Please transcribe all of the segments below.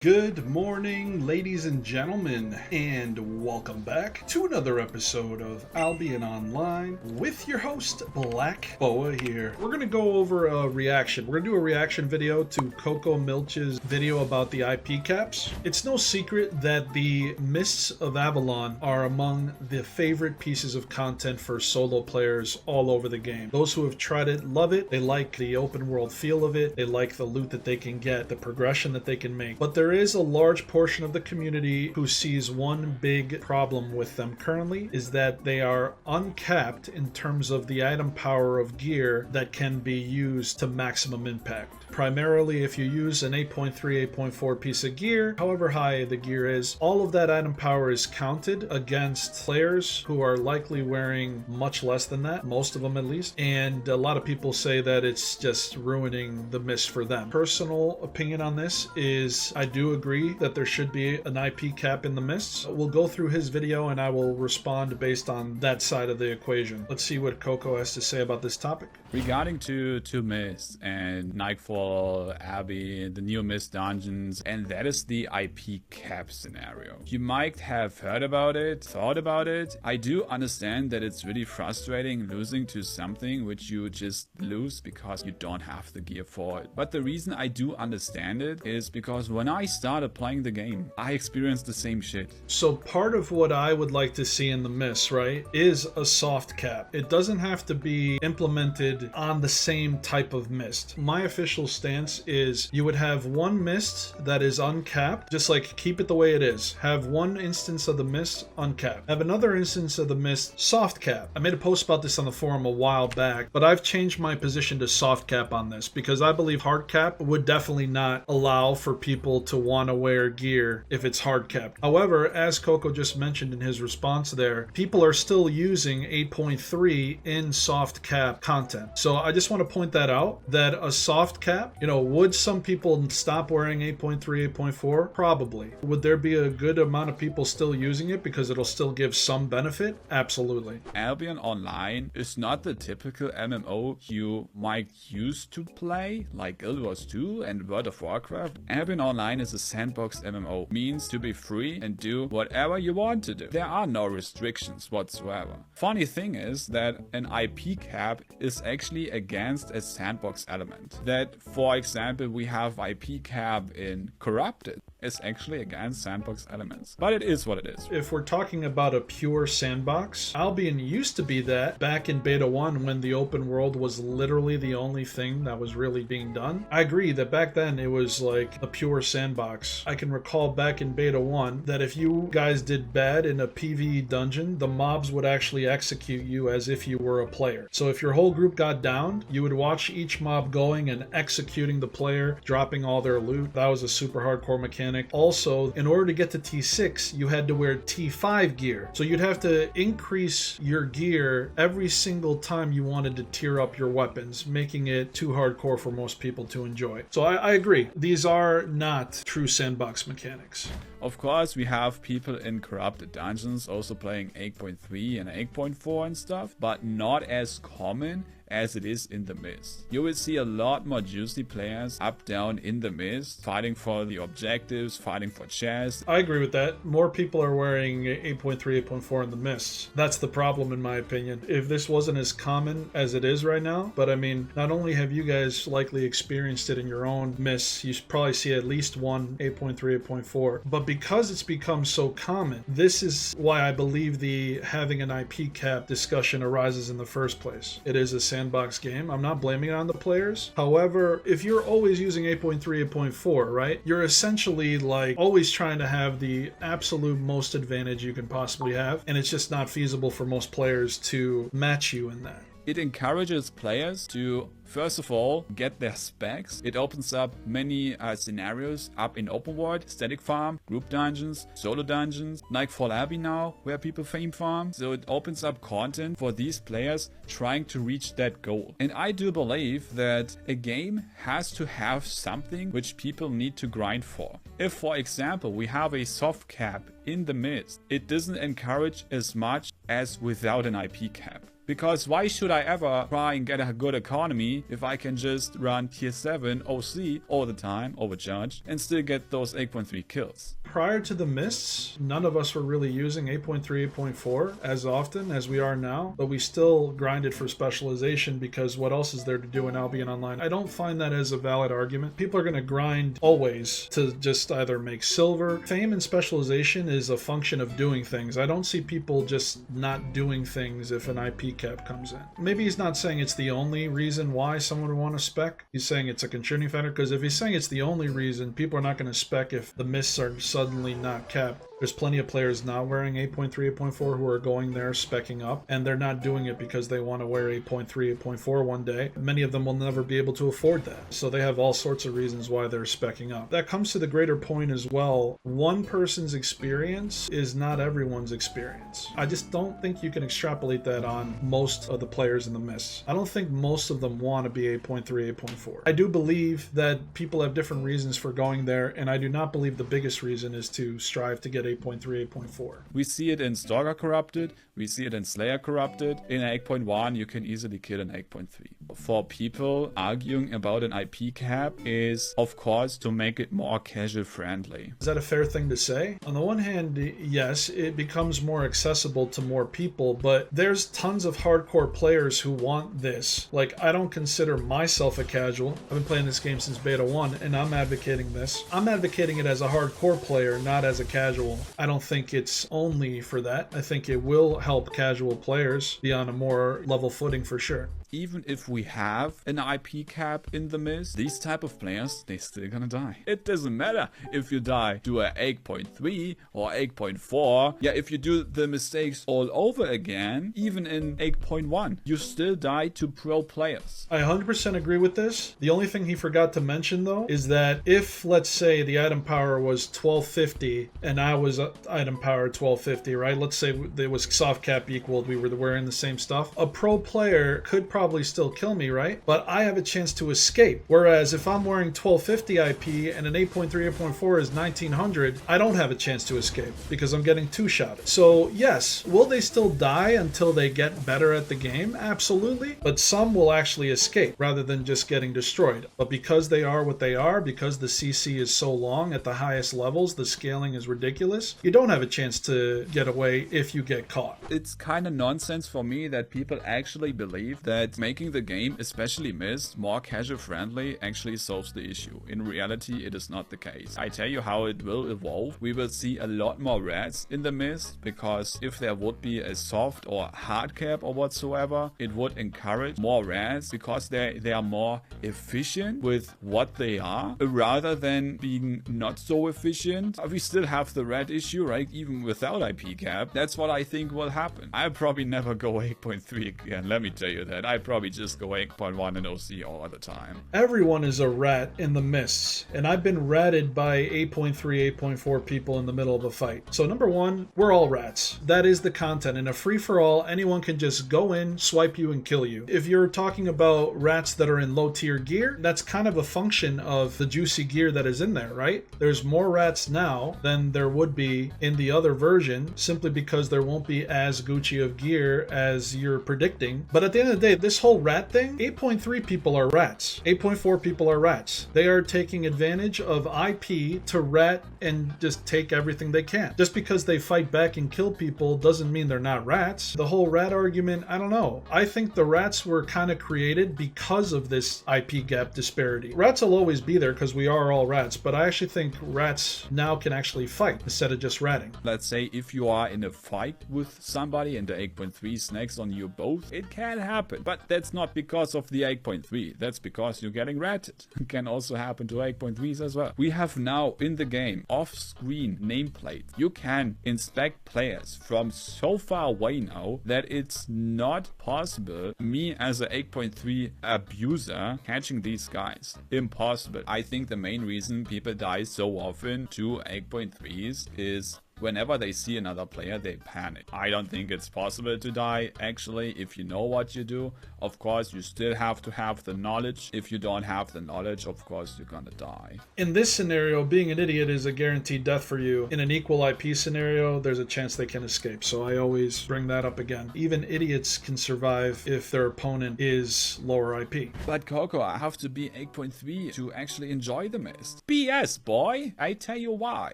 Good morning, ladies and gentlemen, and welcome back to another episode of Albion Online with your host, Blackboa here. We're going to go over a reaction. We're going to do a reaction video to Coco Milch's video about the IP caps. It's no secret that the Mists of Avalon are among the favorite pieces of content for solo players all over the game. Those who have tried it love it. They like the open world feel of it. They like the loot that they can get, the progression that they can make. But there is a large portion of the community who sees one big problem with them currently is that they are uncapped in terms of the item power of gear that can be used to maximum impact. Primarily, if you use an 8.3, 8.4 piece of gear, however high the gear is, all of that item power is counted against players who are likely wearing much less than that, most of them at least, and a lot of people say that it's just ruining the mist for them. Personal opinion on this is I do agree that there should be an IP cap in the mists. We'll go through his video and I will respond based on that side of the equation. Let's see what Coco has to say about this topic. Regarding to Mist and Nightfall, Abbey, the new Mist dungeons, and that is the IP cap scenario. You might have heard about it, thought about it. I do understand that it's really frustrating losing to something which you just lose because you don't have the gear for it. But the reason I do understand it is because when I started playing the game, I experienced the same shit. So part of what I would like to see in the Mist, right, is a soft cap. It doesn't have to be implemented on the same type of mist. My official stance is you would have one mist that is uncapped, just like keep it the way it is. Have one instance of the mist uncapped. Have another instance of the mist soft cap. I made a post about this on the forum a while back, but I've changed my position to soft cap on this because I believe hard cap would definitely not allow for people to want to wear gear if it's hard capped. However, as Coco just mentioned in his response there, people are still using 8.3 in soft cap content. So I just want to point that out, that a soft cap, would some people stop wearing 8.3, 8.4? Probably. Would there be a good amount of people still using it because it'll still give some benefit? Absolutely. Albion Online is not the typical MMO you might used to play, like Guild Wars 2 and World of Warcraft. Albion Online is a sandbox MMO, means to be free and do whatever you want to do. There are no restrictions whatsoever. Funny thing is that an IP cap is actually against a sandbox element. That, for example, we have IP cap in Corrupted is actually against sandbox elements. But it is what it is. If we're talking about a pure sandbox, Albion used to be that back in Beta 1 when the open world was literally the only thing that was really being done. I agree that back then it was like a pure sandbox. I can recall back in Beta 1 that if you guys did bad in a PvE dungeon, the mobs would actually execute you as if you were a player. So if your whole group got downed, you would watch each mob going and executing the player, dropping all their loot. That was a super hardcore mechanic. Also, in order to get to T6, you had to wear T5 gear. So you'd have to increase your gear every single time you wanted to tier up your weapons, making it too hardcore for most people to enjoy. So I agree. These are not true sandbox mechanics. Of course, we have people in Corrupted Dungeons also playing 8.3 and 8.4 and stuff, but not as common as it is in the Mist. You will see a lot more juicy players up down in the Mist, fighting for the objectives, fighting for chests. I agree with that. More people are wearing 8.3, 8.4 in the Mists. That's the problem in my opinion. If this wasn't as common as it is right now, but I mean, not only have you guys likely experienced it in your own Mists, you probably see at least one 8.3, 8.4, but because it's become so common, this is why I believe the having an IP cap discussion arises in the first place. It is a sandbox game. I'm not blaming it on the players. However, if you're always using 8.3, 8.4, right, you're essentially like always trying to have the absolute most advantage you can possibly have, and it's just not feasible for most players to match you in that. It encourages players to, first of all, get their specs. It opens up many scenarios up in open world, static farm, group dungeons, solo dungeons, Nightfall Abbey now, where people fame farm. So it opens up content for these players trying to reach that goal. And I do believe that a game has to have something which people need to grind for. If, for example, we have a soft cap in the Mist, it doesn't encourage as much as without an IP cap. Because why should I ever try and get a good economy if I can just run tier 7 OC all the time, overcharged, and still get those 8.3 kills? Prior to the mists, none of us were really using 8.3, 8.4 as often as we are now, but we still grinded for specialization because what else is there to do in Albion Online? I don't find that as a valid argument. People are going to grind always to just either make silver. Fame and specialization is a function of doing things. I don't see people just not doing things if an IP cap comes in. Maybe he's not saying it's the only reason why someone would want to spec. He's saying it's a contributing factor, because if he's saying it's the only reason, people are not going to spec if the mists are suddenly not capped. There's plenty of players not wearing 8.3, 8.4 who are going there, specking up, and they're not doing it because they want to wear 8.3, 8.4 one day. Many of them will never be able to afford that. So they have all sorts of reasons why they're specking up. That comes to the greater point as well. One person's experience is not everyone's experience. I just don't think you can extrapolate that on most of the players in the mists. I don't think most of them want to be 8.3, 8.4. I do believe that people have different reasons for going there, and I do not believe the biggest reason is to strive to get 8.3, 8.4. We see it in Stalker Corrupted, we see it in Slayer Corrupted. In 8.1 you can easily kill an 8.3. For people, arguing about an IP cap is, of course, to make it more casual friendly. Is that a fair thing to say? On the one hand, yes, it becomes more accessible to more people, but there's tons of hardcore players who want this. Like, I don't consider myself a casual. I've been playing this game since beta 1, and I'm advocating this. I'm advocating it as a hardcore player, not as a casual. I don't think it's only for that. I think it will help casual players be on a more level footing for sure. Even if we have an IP cap in the mist, these type of players, they still gonna die. It doesn't matter if you die to a 8.3 or 8.4. Yeah, if you do the mistakes all over again, even in 8.1, you still die to pro players. I 100% agree with this. The only thing he forgot to mention though is that if, let's say, the item power was 1250 and I was item power 1250, right? Let's say there was soft cap equaled, we were wearing the same stuff. A pro player could probably still kill me, right? But I have a chance to escape. Whereas if I'm wearing 1250 IP and an 8.3, 8.4 is 1900, I don't have a chance to escape because I'm getting two-shotted. So yes, will they still die until they get better at the game? Absolutely. But some will actually escape rather than just getting destroyed. But because they are what they are, because the CC is so long at the highest levels, the scaling is ridiculous, you don't have a chance to get away if you get caught. It's kind of nonsense for me that people actually believe that making the game, especially Mist, more casual friendly actually solves the issue. In reality, it is not the case. I tell you how it will evolve. We will see a lot more rats in the Mist, because if there would be a soft or hard cap or whatsoever, it would encourage more rats because they are more efficient with what they are, rather than being not so efficient. We still have the rat issue, right? Even without IP cap. That's what I think will happen. I'll probably never go 8.3 again, let me tell you that. I probably just go 8.1 and OC all the time. Everyone is a rat in the mists, and I've been ratted by 8.3, 8.4 people in the middle of a fight. So number one, we're all rats. That is the content. In a free-for-all, anyone can just go in, swipe you, and kill you. If you're talking about rats that are in low-tier gear, that's kind of a function of the juicy gear that is in there, right? There's more rats now than there would be in the other version, simply because there won't be as Gucci of gear as you're predicting. But at the end of the day, this whole rat thing, 8.3 people are rats. 8.4 people are rats. They are taking advantage of IP to rat and just take everything they can. Just because they fight back and kill people doesn't mean they're not rats. The whole rat argument, I don't know. I think the rats were kind of created because of this IP gap disparity. Rats will always be there because we are all rats, but I actually think rats now can actually fight instead of just ratting. Let's say if you are in a fight with somebody and the 8.3 snacks on you both, it can happen. But that's not because of the 8.3. That's because you're getting ratted. It can also happen to 8.3s as well. We have now in the game off-screen nameplate. You can inspect players from so far away now that it's not possible, me as an 8.3 abuser, catching these guys. Impossible. I think the main reason people die so often to 8.3s is whenever they see another player, they panic. I don't think it's possible to die, actually, if you know what you do. Of course, you still have to have the knowledge. If you don't have the knowledge, of course, you're gonna die. In this scenario, being an idiot is a guaranteed death for you. In an equal IP scenario, there's a chance they can escape. So I always bring that up again. Even idiots can survive if their opponent is lower IP. But Coco, I have to be 8.3 to actually enjoy the mist. BS, boy! I tell you why.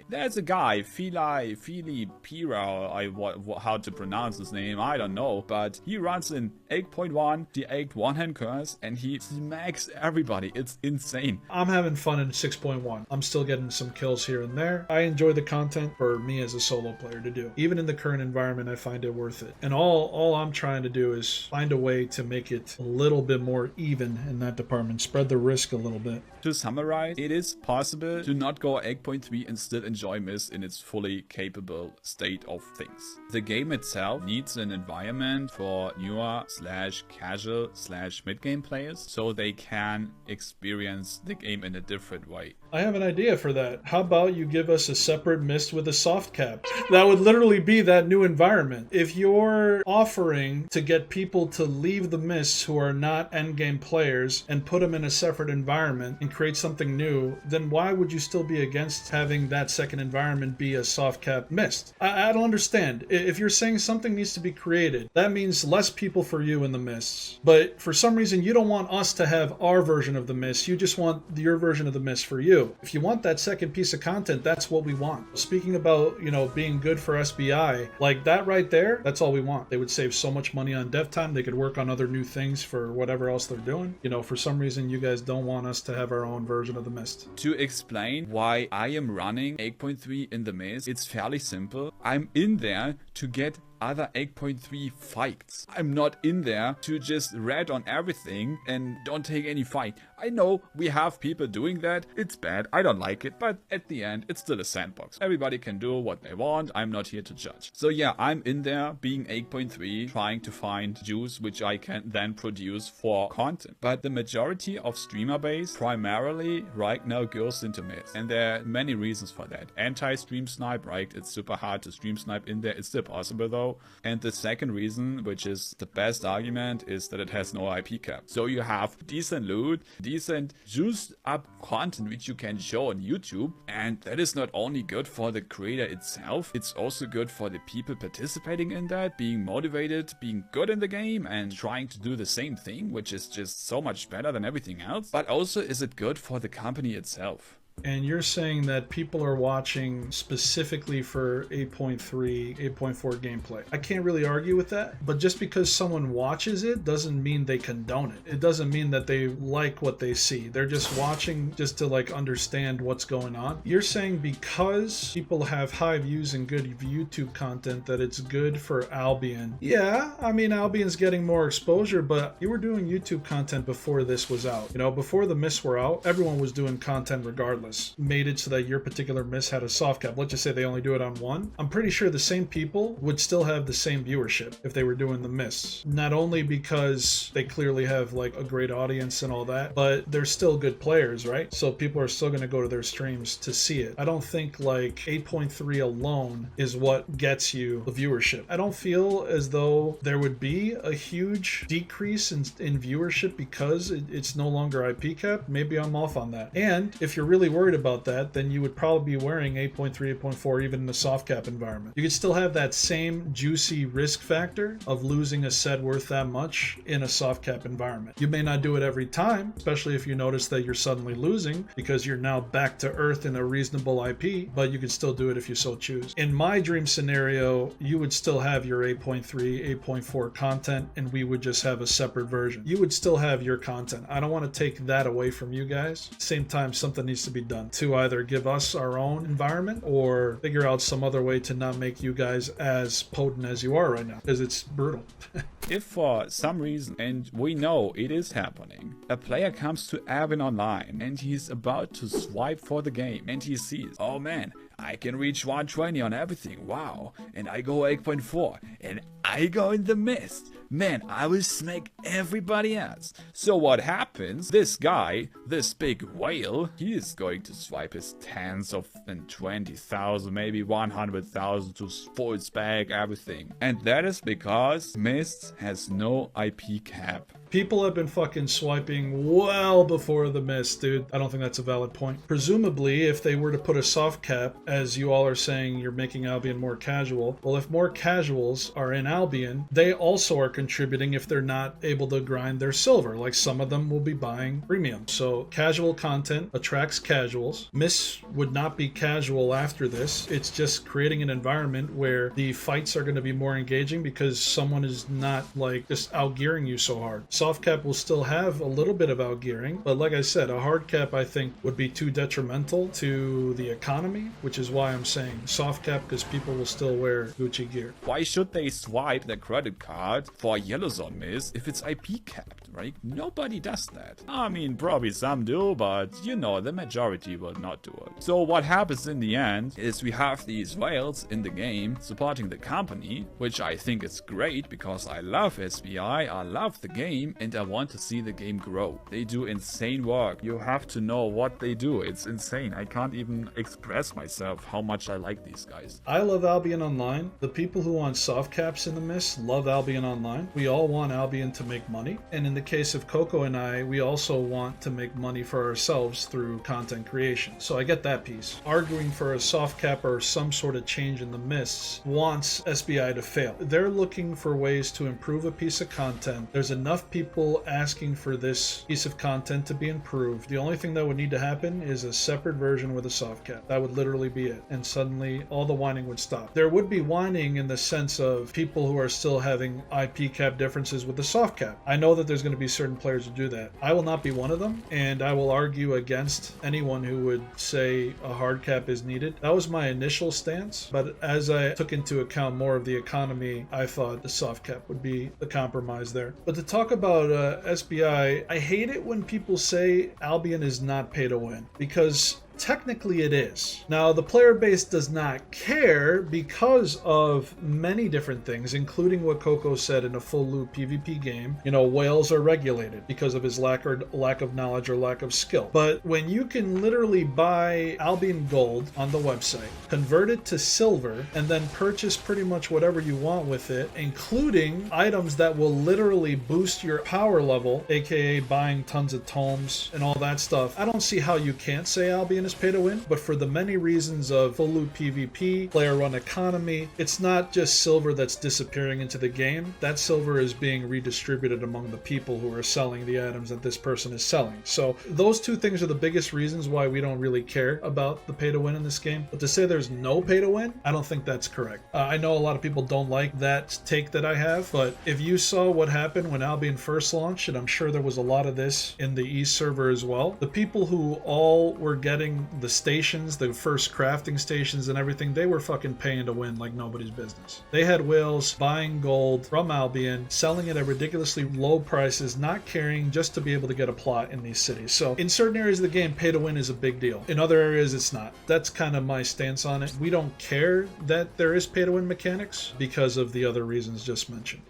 There's a guy, Fili Pira, how to pronounce his name, I don't know, but he runs in 8.1, the 8 one-hand curse, and he smacks everybody. It's insane. I'm having fun in 6.1. I'm still getting some kills here and there. I enjoy the content for me as a solo player to do. Even in the current environment, I find it worth it. And all I'm trying to do is find a way to make it a little bit more even in that department. Spread the risk a little bit. To summarize, it is possible to not go 8.3 and still enjoy Mist in its fully capable state of things. The game itself needs an environment for newer / casual / mid-game players so they can experience the game in a different way. I have an idea for that. How about you give us a separate Mist with a soft cap? That would literally be that new environment. If you're offering to get people to leave the Mists who are not endgame players and put them in a separate environment and create something new, then why would you still be against having that second environment be a soft cap Mist? I don't understand. If you're saying something needs to be created, that means less people for you in the Mists. But for some reason, you don't want us to have our version of the Mist. You just want your version of the Mist for you. If you want that second piece of content, that's what we want. Speaking about, being good for SBI, like that right there, that's all we want. They would save so much money on dev time. They could work on other new things for whatever else they're doing. For some reason, you guys don't want us to have our own version of the Mist. To explain why I am running 8.3 in the Mist, it's fairly simple. I'm in there to get other 8.3 fights. I'm not in there to just rat on everything and don't take any fight. I know we have people doing that. It's bad. I don't like it. But at the end, it's still a sandbox. Everybody can do what they want. I'm not here to judge. So yeah, I'm in there being 8.3, trying to find juice which I can then produce for content. But the majority of streamer base primarily right now goes into Mist. And there are many reasons for that. Anti-stream snipe, right? It's super hard to stream snipe in there. It's still possible though. And the second reason, which is the best argument, is that it has no IP cap. So you have decent loot, decent juiced up content which you can show on YouTube. And that is not only good for the creator itself, it's also good for the people participating in that, being motivated, being good in the game and trying to do the same thing, which is just so much better than everything else. But also is it good for the company itself. And you're saying that people are watching specifically for 8.3, 8.4 gameplay. I can't really argue with that, but just because someone watches it doesn't mean they condone it. It doesn't mean that they like what they see. They're just watching just to understand what's going on. You're saying because people have high views and good YouTube content that it's good for Albion. Yeah, I mean, Albion's getting more exposure, but you were doing YouTube content before this was out. Before the Mists were out, everyone was doing content regardless. Made it so that your particular Mist had a soft cap. Let's just say they only do it on one. I'm pretty sure the same people would still have the same viewership if they were doing the Mists. Not only because they clearly have a great audience and all that, but they're still good players, right? So people are still going to go to their streams to see it. I don't think 8.3 alone is what gets you the viewership. I don't feel as though there would be a huge decrease in viewership because it's no longer IP cap. Maybe I'm off on that. And if you're really worried about that, then you would probably be wearing 8.3, 8.4 even in the soft cap environment. You could still have that same juicy risk factor of losing a set worth that much in a soft cap environment. You may not do it every time, especially if you notice that you're suddenly losing because you're now back to earth in a reasonable IP, but you could still do it if you so choose. In my dream scenario, you would still have your 8.3, 8.4 content and we would just have a separate version. You would still have your content. I don't want to take that away from you guys. Same time, something needs to be done to either give us our own environment or figure out some other way to not make you guys as potent as you are right now, because it's brutal. If for some reason, and we know it is happening, a player comes to Albion Online and he's about to swipe for the game and he sees, oh man, I can reach 120 on everything, wow, and I go 8.4 and I go in the mist. Man, I will smack everybody else. So what happens? This guy, this big whale, he is going to swipe his tens of and 20,000, maybe 100,000 to full spec everything. And that is because Mist has no IP cap. People have been fucking swiping well before the Mist, dude. I don't think that's a valid point. Presumably, if they were to put a soft cap, as you all are saying, you're making Albion more casual. Well, if more casuals are in Albion, they also are contributing if they're not able to grind their silver. Like some of them will be buying premium. So casual content attracts casuals. Mist would not be casual after this. It's just creating an environment where the fights are going to be more engaging because someone is not like just outgearing you so hard. Soft cap will still have a little bit of outgearing, but like I said, a hard cap I think would be too detrimental to the economy, which is why I'm saying soft cap, because people will still wear Gucci gear. Why should they swipe their credit card for Yellow Zone Mist if it's IP capped, right? Nobody does that. I mean, probably some do, but you know, the majority will not do it. So what happens in the end is we have these whales in the game supporting the company, which I think is great because I love SBI, I love the game, and I want to see the game grow. They do insane work. You have to know what they do. It's insane. I can't even express myself how much I like these guys. I love Albion Online. The people who want soft caps in the Mist love Albion Online. We all want Albion to make money. And in the case of Coco and I, we also want to make money for ourselves through content creation. So I get that piece. Arguing for a soft cap or some sort of change in the Mists wants SBI to fail. They're looking for ways to improve a piece of content. There's enough people asking for this piece of content to be improved. The only thing that would need to happen is a separate version with a soft cap. That would literally be it. And suddenly all the whining would stop. There would be whining in the sense of people who are still having IP cap differences with the soft cap. I know that there's going to be certain players who do that. I will not be one of them, and I will argue against anyone who would say a hard cap is needed. That was my initial stance, but as I took into account more of the economy, I thought the soft cap would be the compromise there. But to talk about SBI, I hate it when people say Albion is not pay to win, because technically it is. Now, the player base does not care because of many different things, including what Coco said in a full loop PvP game. You know, whales are regulated because of his lack of knowledge or lack of skill. But when you can literally buy Albion Gold on the website, convert it to silver, and then purchase pretty much whatever you want with it, including items that will literally boost your power level, aka buying tons of tomes and all that stuff, I don't see how you can't say Albion is pay to win. But for the many reasons of full loot PvP, player run economy, it's not just silver that's disappearing into the game. That silver is being redistributed among the people who are selling the items that this person is selling. So those two things are the biggest reasons why we don't really care about the pay to win in this game. But to say there's no pay to win, I don't think that's correct. I know a lot of people don't like that take that I have, but if you saw what happened when Albion first launched, and I'm sure there was a lot of this in the East server as well, the people who all were getting the stations, the first crafting stations and everything, they were fucking paying to win like nobody's business. They had whales buying gold from Albion, selling it at ridiculously low prices, not caring, just to be able to get a plot in these cities. So in certain areas of the game, pay to win is a big deal. In other areas, it's not. That's kind of my stance on it. We don't care that there is pay to win mechanics because of the other reasons just mentioned.